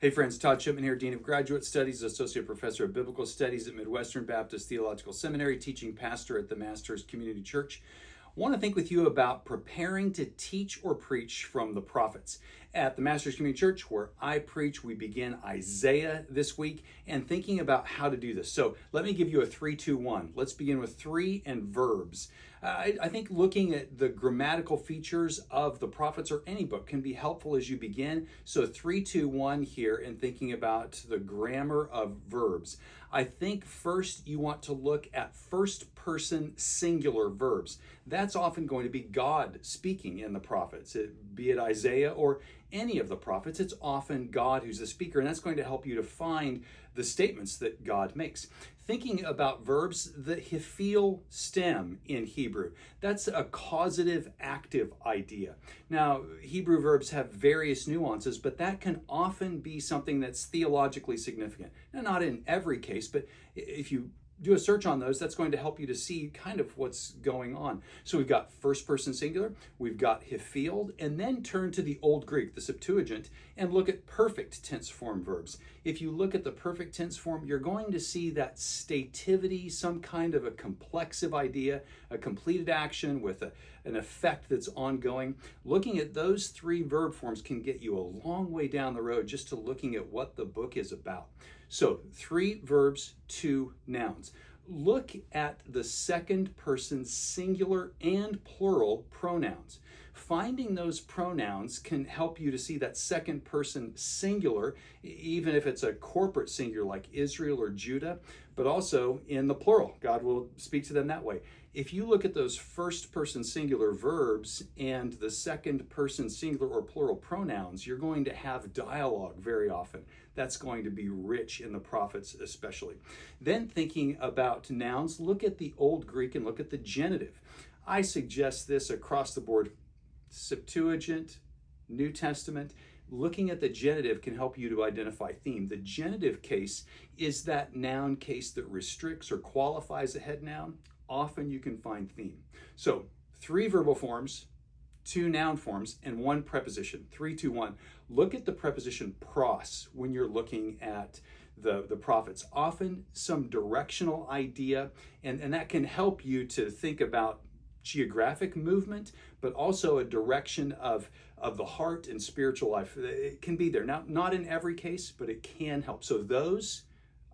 Hey friends, Todd Shipman here, Dean of Graduate Studies, Associate Professor of Biblical Studies at Midwestern Baptist Theological Seminary, teaching pastor at the Masters Community Church. I want to think with you about preparing to teach or preach from the prophets. At the Masters Community Church, where I preach, we begin Isaiah this week and thinking about how to do this. So let me give you a 3-2-1. Let's begin with 3 and verbs. I think looking at the grammatical features of the prophets or any book can be helpful as you begin. So 3-2-1 here and thinking about the grammar of verbs. I think first you want to look at first person singular verbs. That's often going to be God speaking in the prophets, be it Isaiah or any of the prophets. It's often God who's the speaker, and that's going to help you to find the statements that God makes. Thinking about verbs, the hifil stem in Hebrew, that's a causative active idea. Now, Hebrew verbs have various nuances, but that can often be something that's theologically significant. Now, not in every case, but if you do a search on those, that's going to help you to see kind of what's going on. So we've got first person singular, we've got hifil, and then turn to the Old Greek, the Septuagint, and look at perfect tense form verbs. If you look at the perfect tense form, you're going to see that stativity, some kind of a complexive idea, a completed action with an effect that's ongoing. Looking at those 3 verb forms can get you a long way down the road just to looking at what the book is about. So 3 verbs, 2 nouns. Look at the second person singular and plural pronouns. Finding those pronouns can help you to see that second person singular, even if it's a corporate singular like Israel or Judah, but also in the plural. God will speak to them that way. If you look at those first person singular verbs and the second person singular or plural pronouns, you're going to have dialogue very often. That's going to be rich in the prophets especially. Then thinking about nouns, look at the Old Greek and look at the genitive. I suggest this across the board. Septuagint, New Testament, looking at the genitive can help you to identify theme. The genitive case is that noun case that restricts or qualifies a head noun. Often you can find theme. So 3 verbal forms, 2 noun forms, and 1 preposition. 3-2-1. Look at the preposition pros when you're looking at the prophets. Often some directional idea, and that can help you to think about geographic movement, but also a direction of the heart and spiritual life. It can be there. Now, not in every case, but it can help. So those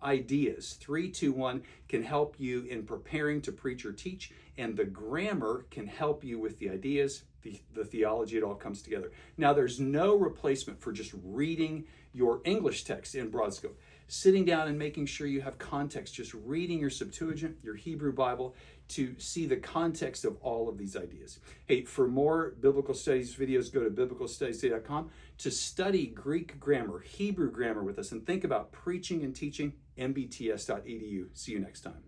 ideas, 3-2-1, can help you in preparing to preach or teach, and the grammar can help you with the ideas, the theology. It all comes together. Now, there's no replacement for just reading your English text in broad scope. Sitting down and making sure you have context, just reading your Septuagint, your Hebrew Bible, to see the context of all of these ideas. Hey, for more biblical studies videos, go to biblicalstudiestoday.com to study Greek grammar, Hebrew grammar with us, and think about preaching and teaching, mbts.edu. See you next time.